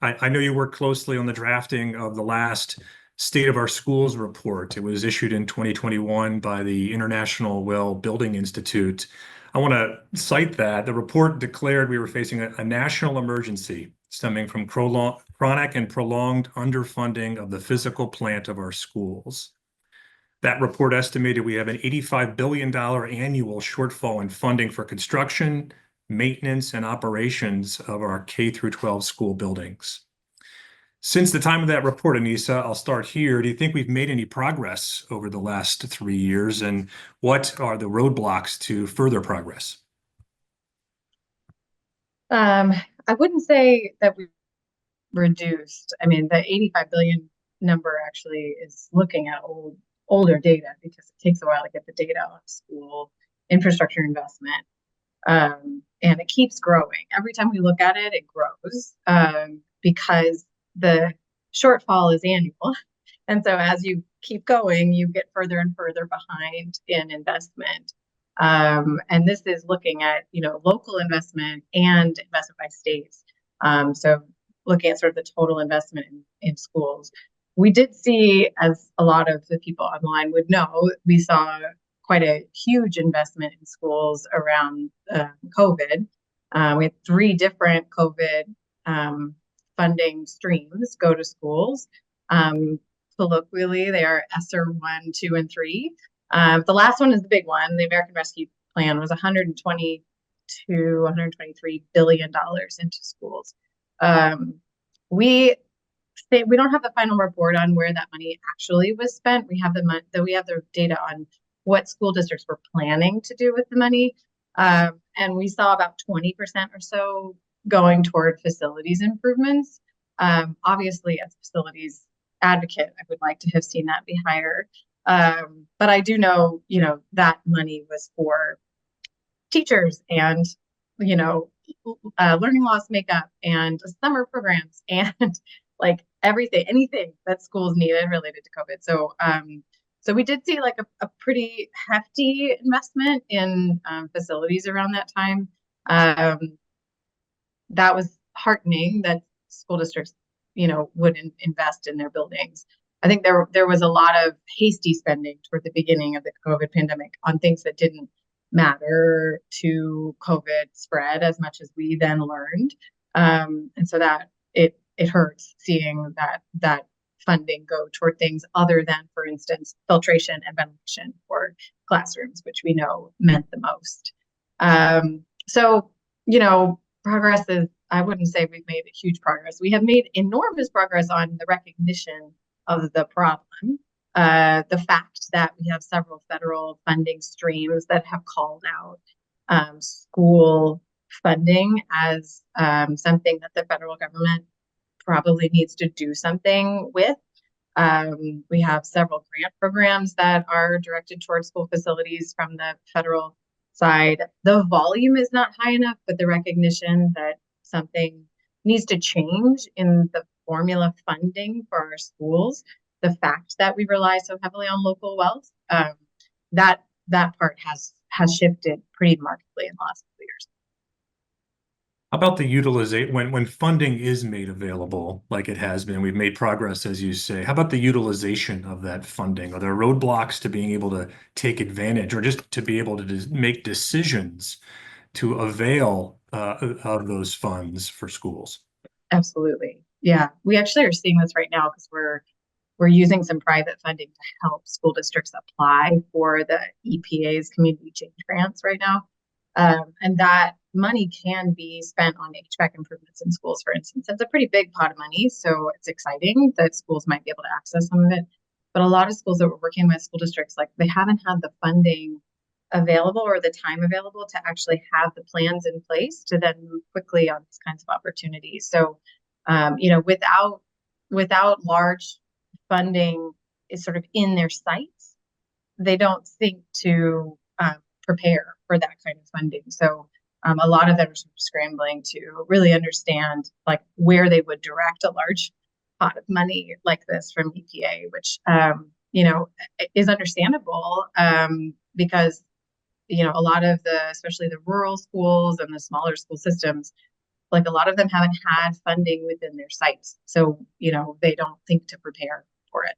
I know you worked closely on the drafting of the last State of Our Schools report. It was issued in 2021 by the International Well Building Institute. I want to cite that. The report declared we were facing a national emergency stemming from chronic and prolonged underfunding of the physical plant of our schools. That report estimated we have an $85 billion annual shortfall in funding for construction, maintenance, and operations of our K through 12 school buildings. Since the time of that report, Anisa, I'll start here. Do you think we've made any progress over the last 3 years, and what are the roadblocks to further progress? Um, I wouldn't say that we reduced. I mean, the 85 billion number actually is looking at older data because it takes a while to get the data on school infrastructure investment. And it keeps growing. Every time we look at it, it grows because the shortfall is annual. And so as you keep going, you get further and further behind in investment. And this is looking at, local investment and investment by states. So looking at sort of the total investment in schools. We did see, as a lot of the people online would know, we saw quite a huge investment in schools around COVID. We had three different COVID funding streams go to schools. Colloquially, they are ESSER 1, 2, and 3. The last one is the big one. The American Rescue Plan was $123 billion into schools. We don't have the final report on where that money actually was spent. We have the data on what school districts were planning to do with the money. And we saw about 20% or so going toward facilities improvements. Obviously, as a facilities advocate, I would like to have seen that be higher. But I do know, that money was for teachers and, learning loss makeup and summer programs and like anything that schools needed related to COVID. So we did see like a pretty hefty investment in facilities around that time. That was heartening that school districts, would invest in their buildings. I think there was a lot of hasty spending toward the beginning of the COVID pandemic on things that didn't matter to COVID spread as much as we then learned. And so that it hurts seeing that funding go toward things other than, for instance, filtration and ventilation for classrooms, which we know meant the most. So, progress is, I wouldn't say we've made a huge progress. We have made enormous progress on the recognition of the problem. The fact that we have several federal funding streams that have called out school funding as something that the federal government probably needs to do something with. We have several grant programs that are directed towards school facilities from the federal side. The volume is not high enough, but the recognition that something needs to change in the formula funding for our schools, the fact that we rely so heavily on local wealth, that part has shifted pretty markedly in the last couple of years. How about the utilization when funding is made available, like it has been? We've made progress, as you say. How about the utilization of that funding? Are there roadblocks to being able to take advantage or just to be able to make decisions to avail of those funds for schools? Absolutely. Yeah. We actually are seeing this right now because we're using some private funding to help school districts apply for the EPA's community change grants right now. And that money can be spent on HVAC improvements in schools, for instance. It's a pretty big pot of money, so it's exciting that schools might be able to access some of it. But a lot of schools that we're working with, school districts, like they haven't had the funding available or the time available to actually have the plans in place to then move quickly on these kinds of opportunities. So, without large funding is sort of in their sights, they don't think to prepare for that kind of funding. So a lot of them are sort of scrambling to really understand like where they would direct a large pot of money like this from EPA, which is understandable because a lot of especially the rural schools and the smaller school systems like a lot of them haven't had funding within their sites. So, they don't think to prepare for it.